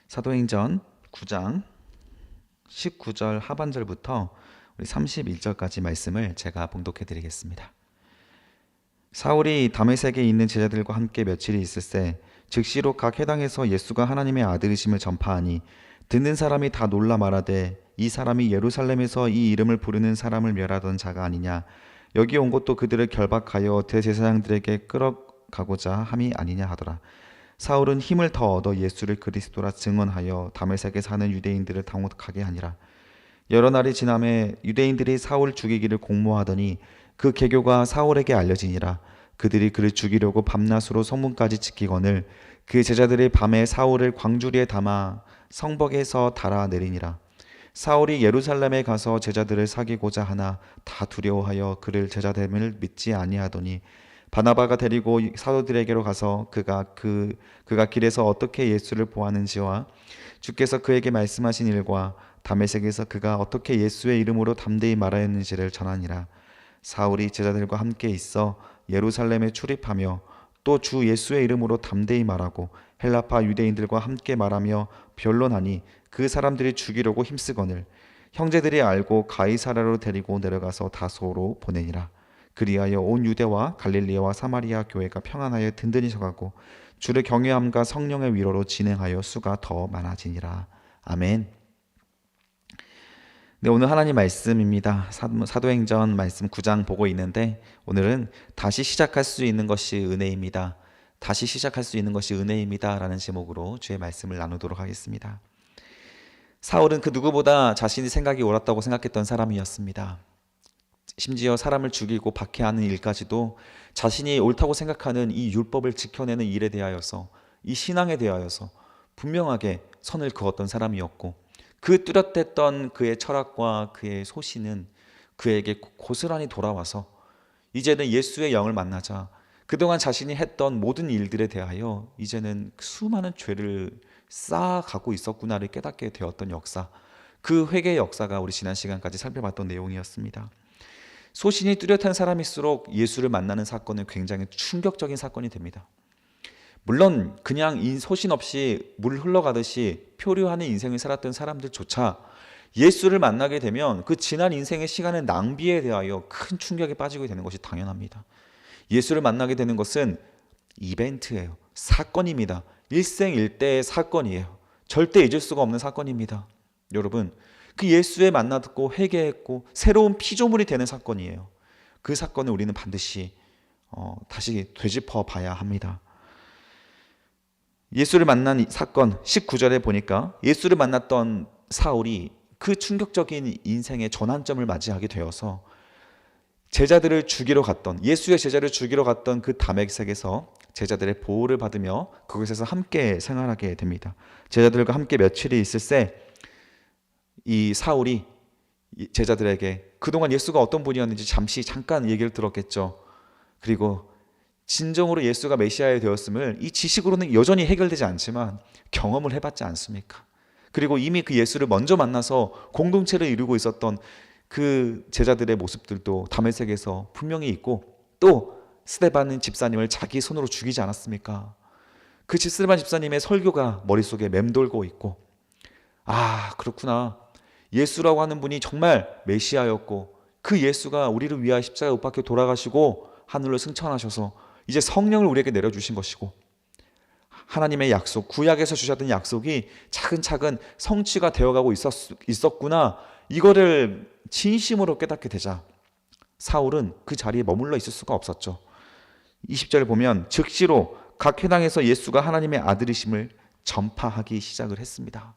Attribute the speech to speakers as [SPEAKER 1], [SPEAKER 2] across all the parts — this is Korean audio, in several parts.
[SPEAKER 1] 사도행전 9장 19절 하반절부터 우리 31절까지 말씀을 제가 봉독해 드리겠습니다. 사울이 다메섹에 있는 제자들과 함께 며칠이 있을새 즉시로 각 회당에서 예수가 하나님의 아들이심을 전파하니 듣는 사람이 다 놀라 말하되 이 사람이 예루살렘에서 이 이름을 부르는 사람을 멸하던 자가 아니냐, 여기 온 것도 그들을 결박하여 대제사장들에게 끌어가고자 함이 아니냐 하더라. 사울은 힘을 더 얻어 예수를 그리스도라 증언하여 다메섹에 사는 유대인들을 당혹하게 하니라. 여러 날이 지남에 유대인들이 사울 죽이기를 공모하더니 그 계교가 사울에게 알려지니라. 그들이 그를 죽이려고 밤낮으로 성문까지 지키거늘 그 제자들이 밤에 사울을 광주리에 담아 성벽에서 달아 내리니라. 사울이 예루살렘에 가서 제자들을 사귀고자 하나 다 두려워하여 그를 제자됨을 믿지 아니하더니 바나바가 데리고 사도들에게로 가서 그가 길에서 어떻게 예수를 보았는지와 주께서 그에게 말씀하신 일과 다메섹에서 그가 어떻게 예수의 이름으로 담대히 말하였는지를 전하니라. 사울이 제자들과 함께 있어 예루살렘에 출입하며 또 주 예수의 이름으로 담대히 말하고 헬라파 유대인들과 함께 말하며 변론하니 그 사람들이 죽이려고 힘쓰거늘 형제들이 알고 가이사랴로 데리고 내려가서 다소로 보내니라. 그리하여 온 유대와 갈릴리와 사마리아 교회가 평안하여 든든히 서가고 주를 경외함과 성령의 위로로 진행하여 수가 더 많아지니라. 아멘. 네, 오늘 하나님 말씀입니다. 사도행전 말씀 9장 보고 있는데 오늘은 다시 시작할 수 있는 것이 은혜입니다. 다시 시작할 수 있는 것이 은혜입니다 라는 제목으로 주의 말씀을 나누도록 하겠습니다. 사울은 그 누구보다 자신이 생각이 옳았다고 생각했던 사람이었습니다. 심지어 사람을 죽이고 박해하는 일까지도 자신이 옳다고 생각하는 이 율법을 지켜내는 일에 대하여서, 이 신앙에 대하여서 분명하게 선을 그었던 사람이었고, 그 뚜렷했던 그의 철학과 그의 소신은 그에게 고스란히 돌아와서 이제는 예수의 영을 만나자 그동안 자신이 했던 모든 일들에 대하여 이제는 수많은 죄를 쌓아가고 있었구나를 깨닫게 되었던 역사, 그 회개의 역사가 우리 지난 시간까지 살펴봤던 내용이었습니다. 소신이 뚜렷한 사람일수록 예수를 만나는 사건은 굉장히 충격적인 사건이 됩니다. 물론 그냥 소신 없이 물 흘러가듯이 표류하는 인생을 살았던 사람들조차 예수를 만나게 되면 그 지난 인생의 시간의 낭비에 대하여 큰 충격에 빠지게 되는 것이 당연합니다. 예수를 만나게 되는 것은 이벤트예요. 사건입니다. 일생일대의 사건이에요. 절대 잊을 수가 없는 사건입니다. 여러분, 그 예수에 만나듣고 회개했고 새로운 피조물이 되는 사건이에요. 그 사건을 우리는 반드시 다시 되짚어 봐야 합니다. 예수를 만난 사건 19절에 보니까 예수를 만났던 사울이 그 충격적인 인생의 전환점을 맞이하게 되어서 제자들을 죽이러 갔던, 예수의 제자를 죽이러 갔던 그 다메섹에서 제자들의 보호를 받으며 그곳에서 함께 생활하게 됩니다. 제자들과 함께 며칠이 있을새 이 사울이 제자들에게 그동안 예수가 어떤 분이었는지 잠깐 얘기를 들었겠죠. 그리고 진정으로 예수가 메시아가 되었음을 이 지식으로는 여전히 해결되지 않지만 경험을 해봤지 않습니까? 그리고 이미 그 예수를 먼저 만나서 공동체를 이루고 있었던 그 제자들의 모습들도 다메섹에서 분명히 있고, 또 스데반 집사님을 자기 손으로 죽이지 않았습니까? 그 스데반 집사님의 설교가 머릿속에 맴돌고 있고, 아, 그렇구나, 예수라고 하는 분이 정말 메시아였고 그 예수가 우리를 위하여 십자가에 못 박혀 돌아가시고 하늘로 승천하셔서 이제 성령을 우리에게 내려주신 것이고, 하나님의 약속, 구약에서 주셨던 약속이 차근차근 성취가 되어가고 있었구나, 이거를 진심으로 깨닫게 되자 사울은 그 자리에 머물러 있을 수가 없었죠. 20절을 보면 즉시로 각 회당에서 예수가 하나님의 아들이심을 전파하기 시작을 했습니다.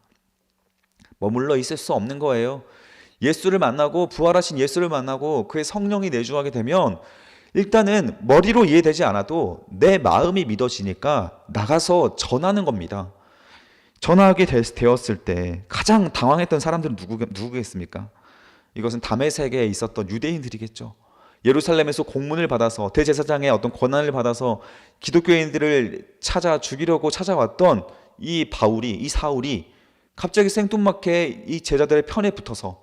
[SPEAKER 1] 머물러 있을 수 없는 거예요. 예수를 만나고, 부활하신 예수를 만나고 그의 성령이 내주하게 되면 일단은 머리로 이해되지 않아도 내 마음이 믿어지니까 나가서 전하는 겁니다. 전하게 되었을 때 가장 당황했던 사람들은 누구겠습니까? 이것은 다메섹에 있었던 유대인들이겠죠. 예루살렘에서 공문을 받아서 대제사장의 어떤 권한을 받아서 기독교인들을 죽이려고 찾아왔던 이 사울이 갑자기 생뚱맞게 이 제자들의 편에 붙어서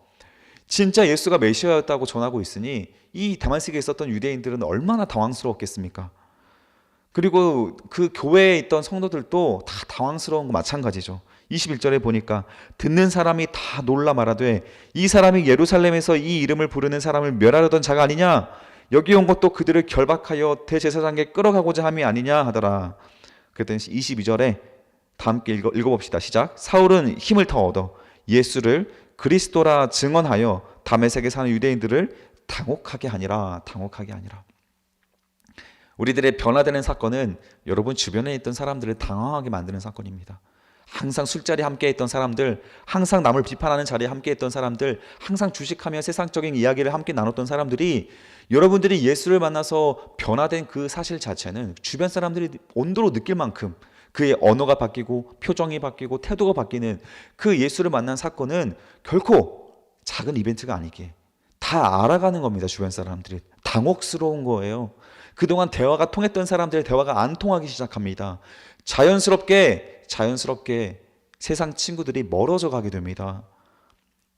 [SPEAKER 1] 진짜 예수가 메시아였다고 전하고 있으니 이 다메섹에 있었던 유대인들은 얼마나 당황스러웠겠습니까? 그리고 그 교회에 있던 성도들도 다 당황스러운 거 마찬가지죠. 21절에 보니까 듣는 사람이 다 놀라 말하되 이 사람이 예루살렘에서 이 이름을 부르는 사람을 멸하려던 자가 아니냐? 여기 온 것도 그들을 결박하여 대제사장에게 끌어가고자 함이 아니냐 하더라. 그랬더니 22절에 다 함께 읽어봅시다. 시작. 사울은 힘을 더 얻어 예수를 그리스도라 증언하여 다메섹에 사는 유대인들을 당혹하게 하니라. 당혹하게 하니라. 우리들의 변화되는 사건은 여러분 주변에 있던 사람들을 당황하게 만드는 사건입니다. 항상 술자리에 함께 있던 사람들, 항상 남을 비판하는 자리에 함께 있던 사람들, 항상 주식하며 세상적인 이야기를 함께 나눴던 사람들이 여러분들이 예수를 만나서 변화된 그 사실 자체는 주변 사람들이 온도로 느낄 만큼 그의 언어가 바뀌고 표정이 바뀌고 태도가 바뀌는 그 예수를 만난 사건은 결코 작은 이벤트가 아니기에 다 알아가는 겁니다. 주변 사람들이 당혹스러운 거예요. 그동안 대화가 통했던 사람들의 대화가 안 통하기 시작합니다. 자연스럽게 세상 친구들이 멀어져 가게 됩니다.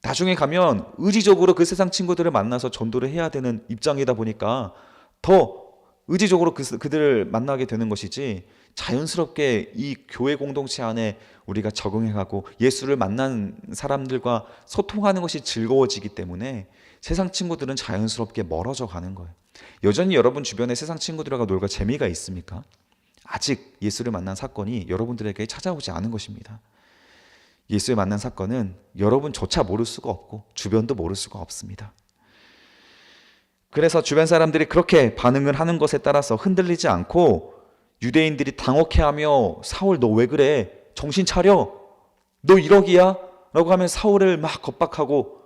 [SPEAKER 1] 나중에 가면 의지적으로 그 세상 친구들을 만나서 전도를 해야 되는 입장이다 보니까 더 의지적으로 그들을 만나게 되는 것이지, 자연스럽게 이 교회 공동체 안에 우리가 적응해가고 예수를 만난 사람들과 소통하는 것이 즐거워지기 때문에 세상 친구들은 자연스럽게 멀어져 가는 거예요. 여전히 여러분 주변에 세상 친구들과 놀고 재미가 있습니까? 아직 예수를 만난 사건이 여러분들에게 찾아오지 않은 것입니다. 예수를 만난 사건은 여러분조차 모를 수가 없고 주변도 모를 수가 없습니다. 그래서 주변 사람들이 그렇게 반응을 하는 것에 따라서 흔들리지 않고 유대인들이 당혹해하며 사울 너 왜 그래? 정신 차려? 너 이러기야? 라고 하면 사울을 막 겁박하고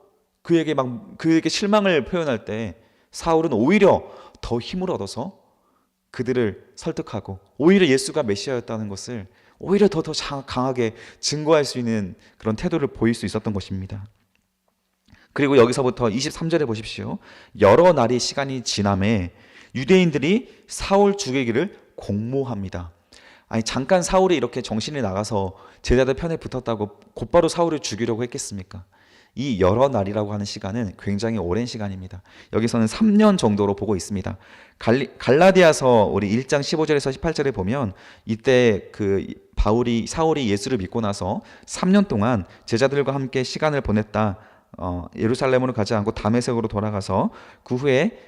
[SPEAKER 1] 그에게 실망을 표현할 때 사울은 오히려 더 힘을 얻어서 그들을 설득하고 오히려 예수가 메시아였다는 것을 오히려 더 강하게 증거할 수 있는 그런 태도를 보일 수 있었던 것입니다. 그리고 여기서부터 23절에 보십시오. 여러 날이 시간이 지남에 유대인들이 사울 죽이기를 공모합니다. 아니 잠깐 사울이 이렇게 정신이 나가서 제자들 편에 붙었다고 곧바로 사울을 죽이려고 했겠습니까? 이 여러 날이라고 하는 시간은 굉장히 오랜 시간입니다. 여기서는 3년 정도로 보고 있습니다. 갈라디아서 우리 1장 15절에서 18절에 보면 이때 사울이 예수를 믿고 나서 3년 동안 제자들과 함께 시간을 보냈다. 예루살렘으로 가지 않고 다메섹으로 돌아가서 그 후에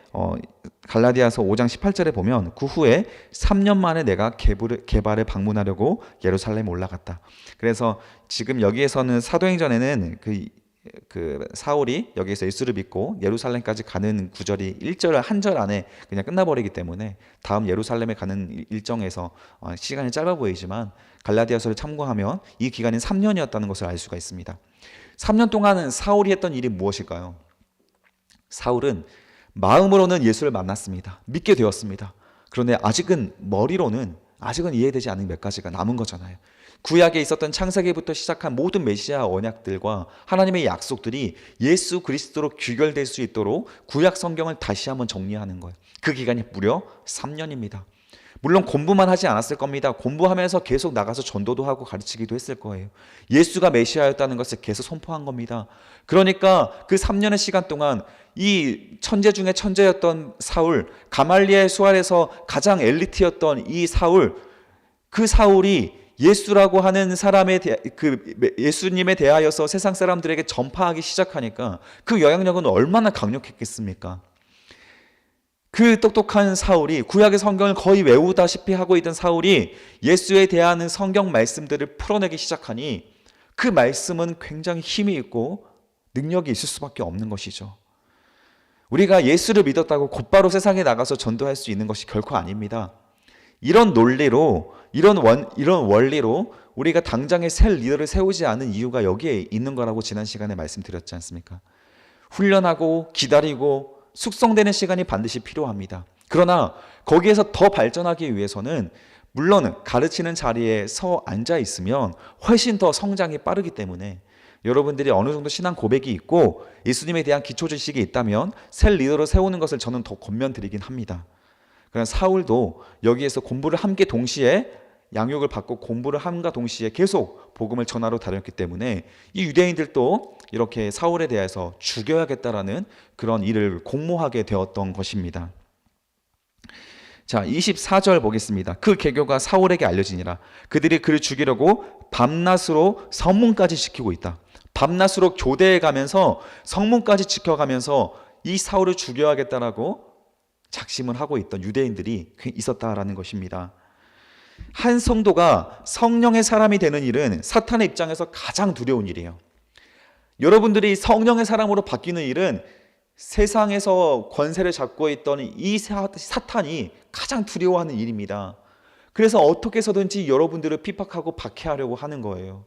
[SPEAKER 1] 갈라디아서 5장 18절에 보면 그 후에 3년 만에 내가 게발을 방문하려고 예루살렘에 올라갔다. 그래서 지금 여기에서는 사도행전에는 사울이 여기에서 예수를 믿고 예루살렘까지 가는 구절이 1절 한 절 안에 그냥 끝나버리기 때문에 다음 예루살렘에 가는 일정에서 시간이 짧아 보이지만 갈라디아서를 참고하면 이 기간이 3년이었다는 것을 알 수가 있습니다. 3년 동안은 사울이 했던 일이 무엇일까요? 사울은 마음으로는 예수를 만났습니다. 믿게 되었습니다. 그런데 머리로는 이해되지 않는 몇 가지가 남은 거잖아요. 구약에 있었던 창세기부터 시작한 모든 메시아 언약들과 하나님의 약속들이 예수 그리스도로 귀결될 수 있도록 구약 성경을 다시 한번 정리하는 거예요. 그 기간이 무려 3년입니다. 물론 공부만 하지 않았을 겁니다. 공부하면서 계속 나가서 전도도 하고 가르치기도 했을 거예요. 예수가 메시아였다는 것을 계속 선포한 겁니다. 그러니까 그 3년의 시간 동안 이 천재 중에 천재였던 사울, 가말리엘 수활에서 가장 엘리트였던 이 사울, 그 사울이 예수라고 하는 예수님에 대하여서 세상 사람들에게 전파하기 시작하니까 그 영향력은 얼마나 강력했겠습니까? 그 똑똑한 사울이 구약의 성경을 거의 외우다시피 하고 있던 사울이 예수에 대한 성경 말씀들을 풀어내기 시작하니 그 말씀은 굉장히 힘이 있고 능력이 있을 수밖에 없는 것이죠. 우리가 예수를 믿었다고 곧바로 세상에 나가서 전도할 수 있는 것이 결코 아닙니다. 이런 논리로 이런 원리로 우리가 당장에 새 리더를 세우지 않은 이유가 여기에 있는 거라고 지난 시간에 말씀드렸지 않습니까? 훈련하고 기다리고 숙성되는 시간이 반드시 필요합니다. 그러나 거기에서 더 발전하기 위해서는 물론 가르치는 자리에 앉아 있으면 훨씬 더 성장이 빠르기 때문에 여러분들이 어느 정도 신앙 고백이 있고 예수님에 대한 기초 지식이 있다면 새 리더를 세우는 것을 저는 더 권면드리긴 합니다. 그러나 사울도 여기에서 공부를 함께 동시에 양육을 받고 공부를 함과 동시에 계속 복음을 전하러 다녔기 때문에 이 유대인들도 이렇게 사울에 대해서 죽여야겠다라는 그런 일을 공모하게 되었던 것입니다. 자, 24절 보겠습니다. 그 계교가 사울에게 알려지니라. 그들이 그를 죽이려고 밤낮으로 성문까지 지키고 있다. 밤낮으로 교대해 가면서 성문까지 지켜가면서 이 사울을 죽여야겠다라고 작심을 하고 있던 유대인들이 있었다라는 것입니다. 한 성도가 성령의 사람이 되는 일은 사탄의 입장에서 가장 두려운 일이에요. 여러분들이 성령의 사람으로 바뀌는 일은 세상에서 권세를 잡고 있던 이 사탄이 가장 두려워하는 일입니다. 그래서 어떻게 해서든지 여러분들을 핍박하고 박해하려고 하는 거예요.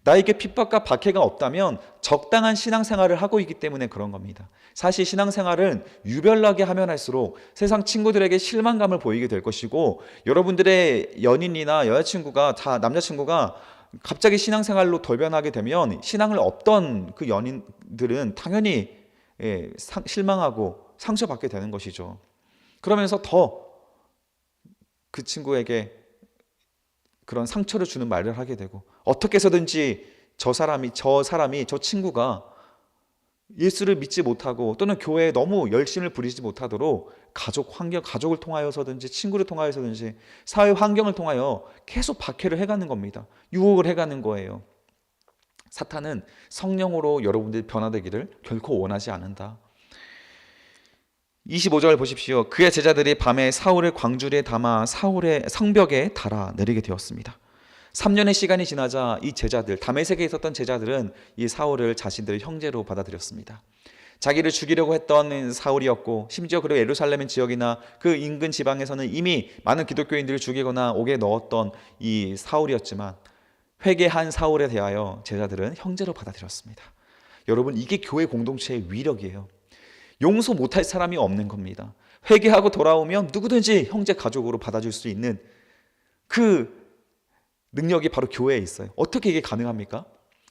[SPEAKER 1] 나에게 핍박과 박해가 없다면 적당한 신앙생활을 하고 있기 때문에 그런 겁니다. 사실 신앙생활은 유별나게 하면 할수록 세상 친구들에게 실망감을 보이게 될 것이고, 여러분들의 연인이나 여자친구가 남자친구가 갑자기 신앙생활로 돌변하게 되면 신앙을 없던 그 연인들은 당연히 실망하고 상처받게 되는 것이죠. 그러면서 더 그 친구에게 그런 상처를 주는 말을 하게 되고, 어떻게 해서든지 저 친구가 예수를 믿지 못하고 또는 교회에 너무 열심을 부리지 못하도록 가족을 통하여서든지 친구를 통하여서든지 사회 환경을 통하여 계속 박해를 해가는 겁니다. 유혹을 해가는 거예요. 사탄은 성령으로 여러분들이 변화되기를 결코 원하지 않는다. 25절 보십시오. 그의 제자들이 밤에 사울을 광주리에 담아 사울의 성벽에 달아 내리게 되었습니다. 3년의 시간이 지나자 이 제자들, 다메섹에 있었던 제자들은 이 사울을 자신들의 형제로 받아들였습니다. 자기를 죽이려고 했던 사울이었고, 심지어 그리고 예루살렘 지역이나 그 인근 지방에서는 이미 많은 기독교인들을 죽이거나 옥에 넣었던 이 사울이었지만, 회개한 사울에 대하여 제자들은 형제로 받아들였습니다. 여러분, 이게 교회 공동체의 위력이에요. 용서 못할 사람이 없는 겁니다. 회개하고 돌아오면 누구든지 형제 가족으로 받아줄 수 있는 그 능력이 바로 교회에 있어요. 어떻게 이게 가능합니까?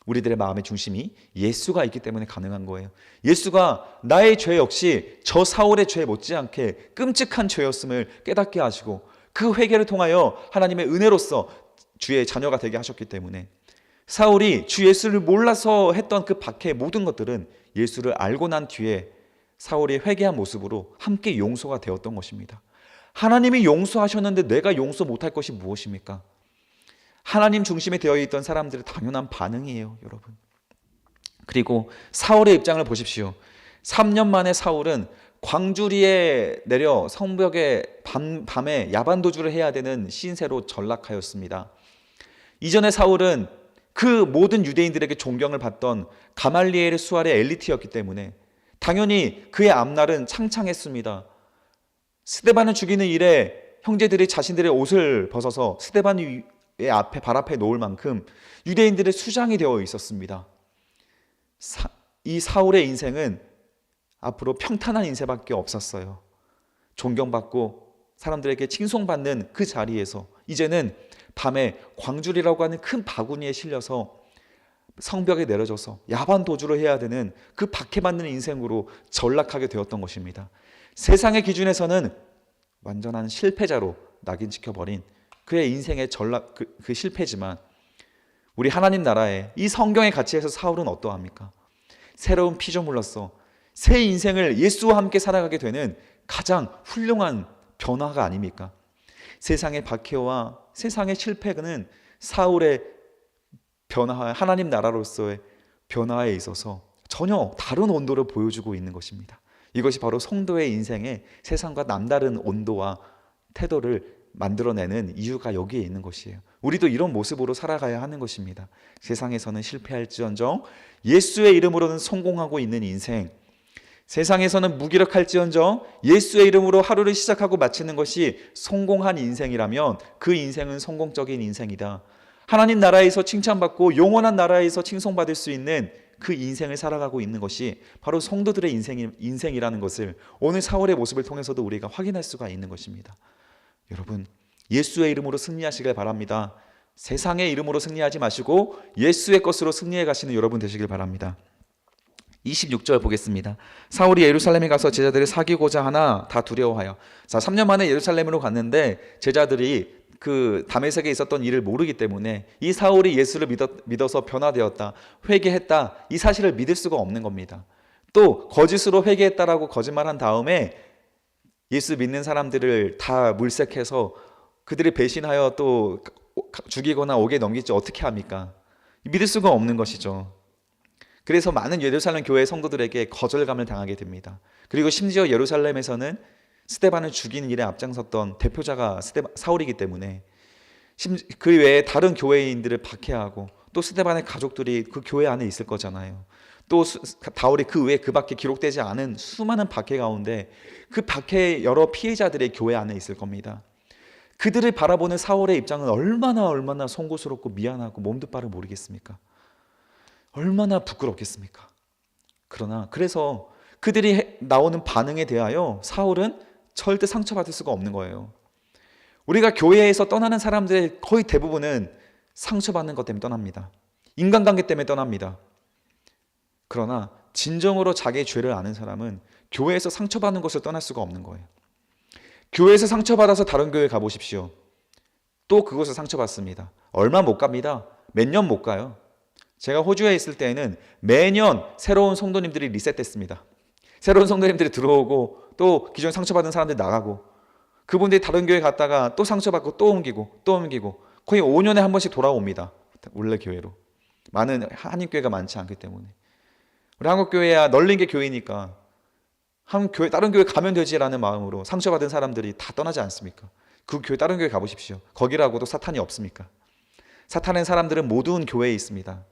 [SPEAKER 1] 우리들의 마음의 중심이 예수가 있기 때문에 가능한 거예요. 예수가 나의 죄 역시 저 사울의 죄 못지않게 끔찍한 죄였음을 깨닫게 하시고, 그 회개를 통하여 하나님의 은혜로서 주의 자녀가 되게 하셨기 때문에, 사울이 주 예수를 몰라서 했던 그 박해의 모든 것들은 예수를 알고 난 뒤에 사울이 회개한 모습으로 함께 용서가 되었던 것입니다. 하나님이 용서하셨는데 내가 용서 못할 것이 무엇입니까? 하나님 중심에 되어 있던 사람들의 당연한 반응이에요, 여러분. 그리고 사울의 입장을 보십시오. 3년 만에 사울은 광주리에 내려 성벽에 밤에 야반도주를 해야 되는 신세로 전락하였습니다. 이전에 사울은 그 모든 유대인들에게 존경을 받던 가말리엘 수할의 엘리트였기 때문에 당연히 그의 앞날은 창창했습니다. 스데반을 죽이는 일에 형제들이 자신들의 옷을 벗어서 스데반의 발 앞에 놓을 만큼 유대인들의 수장이 되어 있었습니다. 이 사울의 인생은 앞으로 평탄한 인생밖에 없었어요. 존경받고 사람들에게 칭송받는 그 자리에서 이제는 밤에 광주리라고 하는 큰 바구니에 실려서 성벽에 내려져서 야반 도주를 해야 되는 그 박해받는 인생으로 전락하게 되었던 것입니다. 세상의 기준에서는 완전한 실패자로 낙인 찍혀버린 그의 인생의 전락, 그 실패지만, 우리 하나님 나라의 이 성경의 가치에서 사울은 어떠합니까? 새로운 피조물로서 새 인생을 예수와 함께 살아가게 되는 가장 훌륭한 변화가 아닙니까? 세상의 박해와 세상의 실패는 사울의 변화, 하나님 나라로서의 변화에 있어서 전혀 다른 온도를 보여주고 있는 것입니다. 이것이 바로 성도의 인생에 세상과 남다른 온도와 태도를 만들어내는 이유가 여기에 있는 것이에요. 우리도 이런 모습으로 살아가야 하는 것입니다. 세상에서는 실패할지언정 예수의 이름으로는 성공하고 있는 인생, 세상에서는 무기력할지언정 예수의 이름으로 하루를 시작하고 마치는 것이 성공한 인생이라면 그 인생은 성공적인 인생이다. 하나님 나라에서 칭찬받고 영원한 나라에서 칭송받을 수 있는 그 인생을 살아가고 있는 것이 바로 성도들의 인생이라는 것을 오늘 사울의 모습을 통해서도 우리가 확인할 수가 있는 것입니다. 여러분, 예수의 이름으로 승리하시길 바랍니다. 세상의 이름으로 승리하지 마시고 예수의 것으로 승리해 가시는 여러분 되시길 바랍니다. 26절 보겠습니다. 사울이 예루살렘에 가서 제자들을 사귀고자 하나 다 두려워하여. 자, 3년 만에 예루살렘으로 갔는데 제자들이 그 다메섹에 있었던 일을 모르기 때문에 이 사울이 예수를 믿어서 변화되었다, 회개했다, 이 사실을 믿을 수가 없는 겁니다. 또 거짓으로 회개했다라고 거짓말한 다음에 예수 믿는 사람들을 다 물색해서 그들이 배신하여 또 죽이거나 옥에 넘기지 어떻게 합니까? 믿을 수가 없는 것이죠. 그래서 많은 예루살렘 교회 성도들에게 거절감을 당하게 됩니다. 그리고 심지어 예루살렘에서는 스데반을 죽이는 일에 앞장섰던 대표자가 사울이기 때문에 그 외에 다른 교회인들을 박해하고 또 스데반의 가족들이 그 교회 안에 있을 거잖아요. 또 바울이 그 외에 그 밖에 기록되지 않은 수많은 박해 가운데 그 박해의 여러 피해자들의 교회 안에 있을 겁니다. 그들을 바라보는 사울의 입장은 얼마나 송구스럽고 미안하고 몸도 바를 모르겠습니까? 얼마나 부끄럽겠습니까? 그러나 그래서 그들이 나오는 반응에 대하여 사울은 절대 상처받을 수가 없는 거예요. 우리가 교회에서 떠나는 사람들의 거의 대부분은 상처받는 것 때문에 떠납니다. 인간관계 때문에 떠납니다. 그러나 진정으로 자기의 죄를 아는 사람은 교회에서 상처받는 것을 떠날 수가 없는 거예요. 교회에서 상처받아서 다른 교회 가보십시오. 또 그곳에 상처받습니다. 얼마 못 갑니다. 몇 년 못 가요. 제가 호주에 있을 때에는 매년 새로운 성도님들이 리셋됐습니다. 새로운 성도님들이 들어오고 또 기존에 상처받은 사람들이 나가고 그분들이 다른 교회 갔다가 또 상처받고 또 옮기고 거의 5년에 한 번씩 돌아옵니다. 원래 교회로. 많은 한인교회가 많지 않기 때문에. 우리 한국교회야 널린 게 교회니까 다른 교회 가면 되지라는 마음으로 상처받은 사람들이 다 떠나지 않습니까? 그 교회 다른 교회 가보십시오. 거기라고도 사탄이 없습니까? 사탄의 사람들은 모든 교회에 있습니다.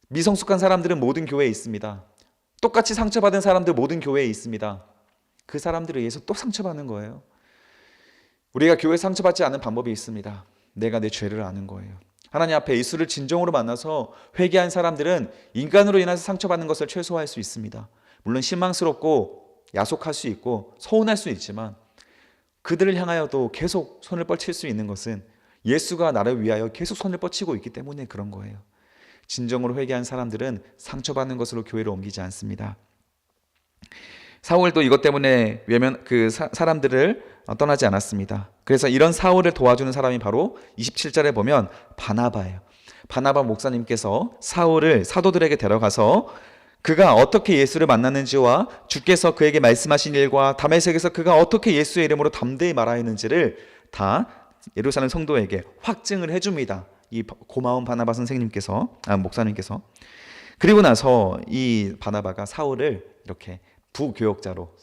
[SPEAKER 1] 미성숙한 사람들은 모든 교회에 있습니다. 똑같이 상처받은 사람들 모든 교회에 있습니다. 그 사람들에 의해서 또 상처받는 거예요. 우리가 교회에 상처받지 않는 방법이 있습니다. 내가 내 죄를 아는 거예요. 하나님 앞에 예수를 진정으로 만나서 회개한 사람들은 인간으로 인해서 상처받는 것을 최소화할 수 있습니다. 물론 실망스럽고 야속할 수 있고 서운할 수 있지만 그들을 향하여도 계속 손을 뻗칠 수 있는 것은 예수가 나를 위하여 계속 손을 뻗치고 있기 때문에 그런 거예요. 진정으로 회개한 사람들은 상처받는 것으로 교회를 옮기지 않습니다. 사울도 이것 때문에 사람들을 떠나지 않았습니다. 그래서 이런 사울을 도와주는 사람이 바로 27절에 보면 바나바예요. 바나바 목사님께서 사울을 사도들에게 데려가서 그가 어떻게 예수를 만났는지와 주께서 그에게 말씀하신 일과 다메섹에서 그가 어떻게 예수의 이름으로 담대히 말하였는지를 다 예루살렘 성도에게 확증을 해줍니다. 이 고마운 바나바 목사님께서. 그리고 나서 이 바나바가 사울을 이렇게 부교역자로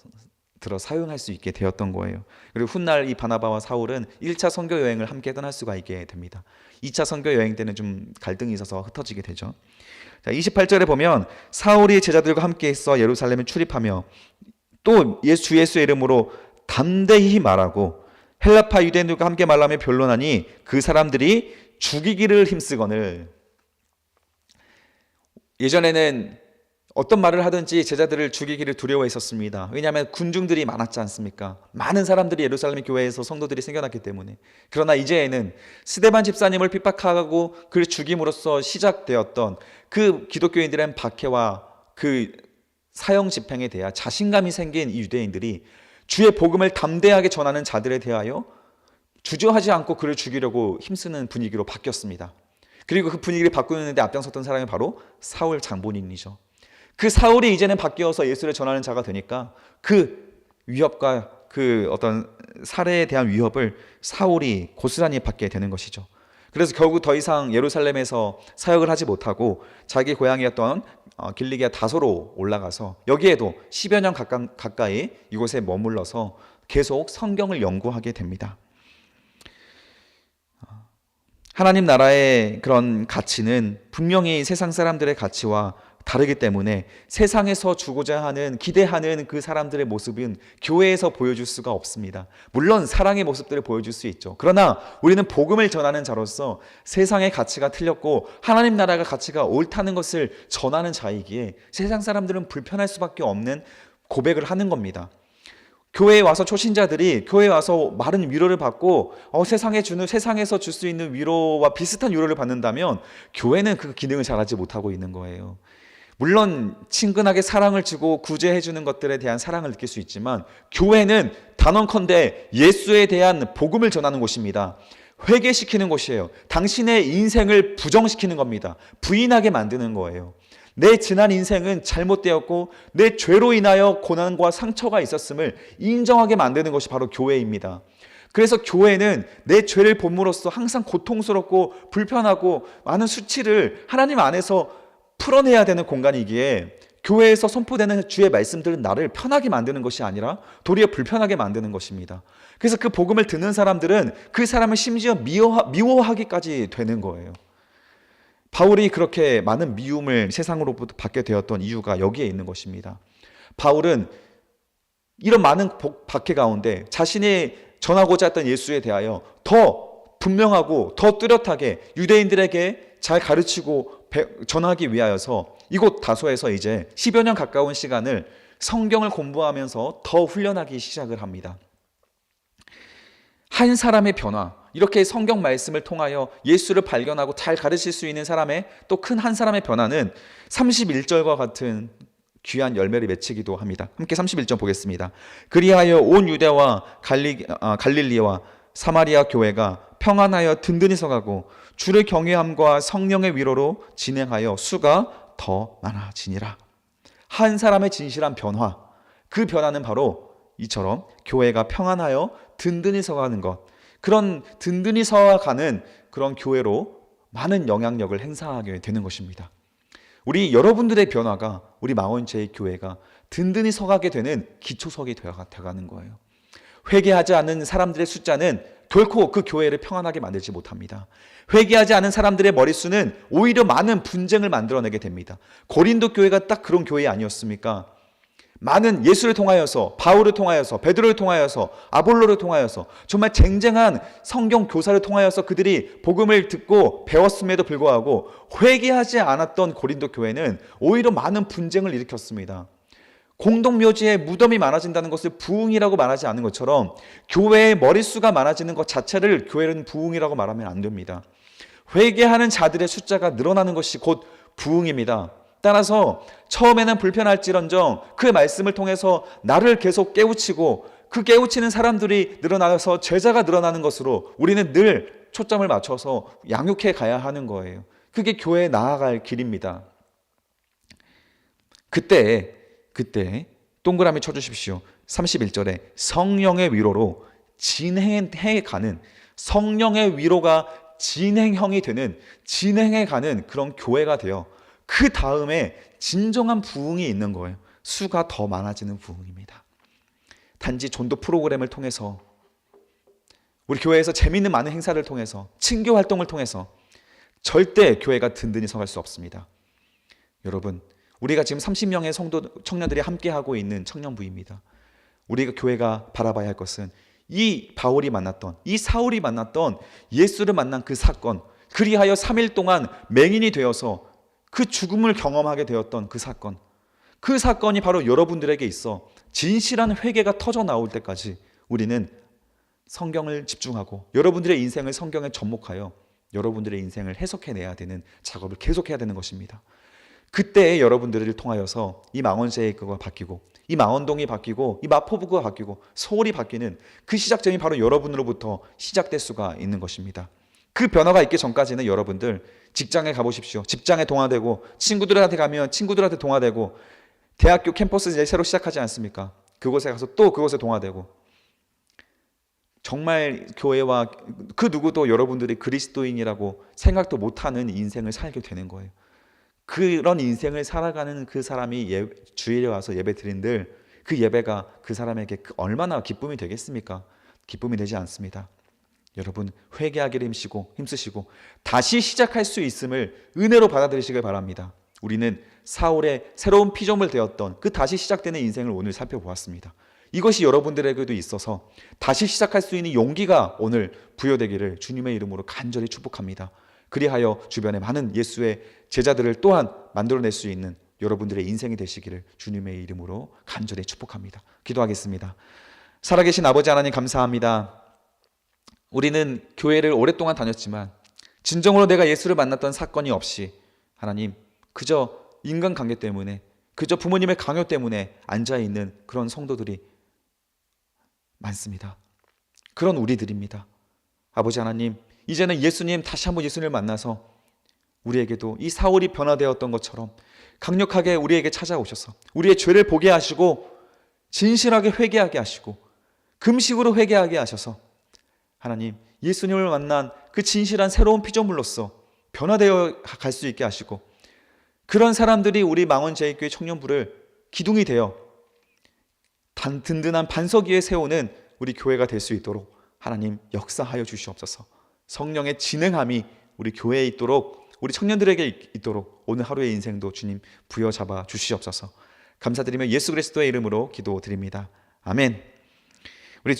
[SPEAKER 1] 들어 사용할 수 있게 되었던 거예요. 그리고 훗날 이 바나바와 사울은 1차 선교 여행을 함께 떠날 수가 있게 됩니다. 2차 선교 여행 때는 좀 갈등이 있어서 흩어지게 되죠. 자, 28절에 보면 사울이 제자들과 함께 있어 예루살렘에 출입하며 또 주 예수의 이름으로 담대히 말하고 헬라파 유대인들과 함께 말하며 변론하니 그 사람들이 죽이기를 힘쓰거늘. 예전에는 어떤 말을 하든지 제자들을 죽이기를 두려워했었습니다. 왜냐하면 군중들이 많았지 않습니까? 많은 사람들이 예루살렘 교회에서 성도들이 생겨났기 때문에. 그러나 이제는 스데반 집사님을 핍박하고 그를 죽임으로써 시작되었던 그 기독교인들의 박해와 그 사형 집행에 대한 자신감이 생긴 이 유대인들이 주의 복음을 담대하게 전하는 자들에 대하여 주저하지 않고 그를 죽이려고 힘쓰는 분위기로 바뀌었습니다. 그리고 그 분위기를 바꾸는 데 앞장섰던 사람이 바로 사울 장본인이죠. 그 사울이 이제는 바뀌어서 예수를 전하는 자가 되니까 그 위협과 그 어떤 살해에 대한 위협을 사울이 고스란히 받게 되는 것이죠. 그래서 결국 더 이상 예루살렘에서 사역을 하지 못하고 자기 고향이었던 길리기아 다소로 올라가서 여기에도 10여 년 가까이 이곳에 머물러서 계속 성경을 연구하게 됩니다. 하나님 나라의 그런 가치는 분명히 세상 사람들의 가치와 다르기 때문에 세상에서 주고자 하는 기대하는 그 사람들의 모습은 교회에서 보여줄 수가 없습니다. 물론 사랑의 모습들을 보여줄 수 있죠. 그러나 우리는 복음을 전하는 자로서 세상의 가치가 틀렸고 하나님 나라가 가치가 옳다는 것을 전하는 자이기에 세상 사람들은 불편할 수밖에 없는 고백을 하는 겁니다. 교회에 와서 초신자들이 교회에 와서 많은 위로를 받고 세상에서 줄 수 있는 위로와 비슷한 위로를 받는다면 교회는 그 기능을 잘하지 못하고 있는 거예요. 물론 친근하게 사랑을 주고 구제해 주는 것들에 대한 사랑을 느낄 수 있지만 교회는 단언컨대 예수에 대한 복음을 전하는 곳입니다. 회개시키는 곳이에요. 당신의 인생을 부정시키는 겁니다. 부인하게 만드는 거예요. 내 지난 인생은 잘못되었고 내 죄로 인하여 고난과 상처가 있었음을 인정하게 만드는 것이 바로 교회입니다. 그래서 교회는 내 죄를 본므로써 항상 고통스럽고 불편하고 많은 수치를 하나님 안에서 풀어내야 되는 공간이기에, 교회에서 선포되는 주의 말씀들은 나를 편하게 만드는 것이 아니라 도리어 불편하게 만드는 것입니다. 그래서 그 복음을 듣는 사람들은 그 사람을 심지어 미워하기까지 되는 거예요. 바울이 그렇게 많은 미움을 세상으로부터 받게 되었던 이유가 여기에 있는 것입니다. 바울은 이런 많은 박해 가운데 자신이 전하고자 했던 예수에 대하여 더 분명하고 더 뚜렷하게 유대인들에게 잘 가르치고 전하기 위하여서 이곳 다소에서 이제 10여 년 가까운 시간을 성경을 공부하면서 더 훈련하기 시작을 합니다. 한 사람의 변화, 이렇게 성경 말씀을 통하여 예수를 발견하고 잘 가르칠 수 있는 사람의 또 큰 한 사람의 변화는 31절과 같은 귀한 열매를 맺히기도 합니다. 함께 31절 보겠습니다. 그리하여 온 유대와 갈릴리와 사마리아 교회가 평안하여 든든히 서가고 주를 경외함과 성령의 위로로 진행하여 수가 더 많아지니라. 한 사람의 진실한 변화, 그 변화는 바로 이처럼 교회가 평안하여 든든히 서가는 것, 그런 든든히 서가는 그런 교회로 많은 영향력을 행사하게 되는 것입니다. 우리 여러분들의 변화가 우리 마원체의 교회가 든든히 서가게 되는 기초석이 되어가는 거예요. 회개하지 않는 사람들의 숫자는 결코 그 교회를 평안하게 만들지 못합니다. 회개하지 않은 사람들의 머릿수는 오히려 많은 분쟁을 만들어내게 됩니다. 고린도 교회가 딱 그런 교회 아니었습니까? 많은 예수를 통하여서, 바울을 통하여서, 베드로를 통하여서, 아볼로를 통하여서 정말 쟁쟁한 성경 교사를 통하여서 그들이 복음을 듣고 배웠음에도 불구하고 회개하지 않았던 고린도 교회는 오히려 많은 분쟁을 일으켰습니다. 공동묘지에 무덤이 많아진다는 것을 부흥이라고 말하지 않는 것처럼 교회의 머릿수가 많아지는 것 자체를 교회는 부흥이라고 말하면 안 됩니다. 회개하는 자들의 숫자가 늘어나는 것이 곧 부흥입니다. 따라서 처음에는 불편할지언정 그 말씀을 통해서 나를 계속 깨우치고 그 깨우치는 사람들이 늘어나서 제자가 늘어나는 것으로 우리는 늘 초점을 맞춰서 양육해 가야 하는 거예요. 그게 교회에 나아갈 길입니다. 그때 동그라미 쳐주십시오. 31절에 성령의 위로로 진행해 가는, 성령의 위로가 진행형이 되는, 진행해 가는 그런 교회가 되어 그 다음에 진정한 부흥이 있는 거예요. 수가 더 많아지는 부흥입니다. 단지 전도 프로그램을 통해서, 우리 교회에서 재미있는 많은 행사를 통해서, 친교 활동을 통해서 절대 교회가 든든히 서갈 수 없습니다. 여러분, 우리가 지금 30명의 성도 청년들이 함께하고 있는 청년부입니다. 우리가 교회가 바라봐야 할 것은 이 바울이 만났던, 이 사울이 만났던 예수를 만난 그 사건, 그리하여 3일 동안 맹인이 되어서 그 죽음을 경험하게 되었던 그 사건, 그 사건이 바로 여러분들에게 있어 진실한 회개가 터져 나올 때까지 우리는 성경을 집중하고 여러분들의 인생을 성경에 접목하여 여러분들의 인생을 해석해내야 되는 작업을 계속해야 되는 것입니다. 그때 여러분들을 통하여서 이 망원세이크가 바뀌고, 이 망원동이 바뀌고, 이 마포구가 바뀌고, 서울이 바뀌는 그 시작점이 바로 여러분으로부터 시작될 수가 있는 것입니다. 그 변화가 있기 전까지는 여러분들 직장에 가보십시오. 직장에 동화되고, 친구들한테 가면 친구들한테 동화되고, 대학교 캠퍼스 이제 새로 시작하지 않습니까? 그곳에 가서 또 그곳에 동화되고, 정말 교회와 그 누구도 여러분들이 그리스도인이라고 생각도 못하는 인생을 살게 되는 거예요. 그런 인생을 살아가는 그 사람이 주일에 와서 예배 드린들 그 예배가 그 사람에게 얼마나 기쁨이 되겠습니까? 기쁨이 되지 않습니다. 여러분, 회개하기를 힘쓰시고 다시 시작할 수 있음을 은혜로 받아들이시길 바랍니다. 우리는 사울의 새로운 피조물 되었던 그 다시 시작되는 인생을 오늘 살펴보았습니다. 이것이 여러분들에게도 있어서 다시 시작할 수 있는 용기가 오늘 부여되기를 주님의 이름으로 간절히 축복합니다. 그리하여 주변에 많은 예수의 제자들을 또한 만들어낼 수 있는 여러분들의 인생이 되시기를 주님의 이름으로 간절히 축복합니다. 기도하겠습니다. 살아계신 아버지 하나님, 감사합니다. 우리는 교회를 오랫동안 다녔지만 진정으로 내가 예수를 만났던 사건이 없이 하나님, 그저 인간관계 때문에, 그저 부모님의 강요 때문에 앉아있는 그런 성도들이 많습니다. 그런 우리들입니다. 아버지 하나님, 이제는 예수님, 다시 한번 예수님을 만나서 우리에게도 이 사울이 변화되었던 것처럼 강력하게 우리에게 찾아오셔서 우리의 죄를 보게 하시고 진실하게 회개하게 하시고 금식으로 회개하게 하셔서 하나님 예수님을 만난 그 진실한 새로운 피조물로서 변화되어 갈 수 있게 하시고 그런 사람들이 우리 망원제일교회 청년부를 기둥이 되어 든든한 반석 위에 세우는 우리 교회가 될 수 있도록 하나님 역사하여 주시옵소서. 성령의 진행함이 우리 교회에 있도록 우리 청년들에게 있도록 오늘 하루의 인생도 주님 부여잡아 주시옵소서. 감사드리며 예수 그리스도의 이름으로 기도드립니다. 아멘. 우리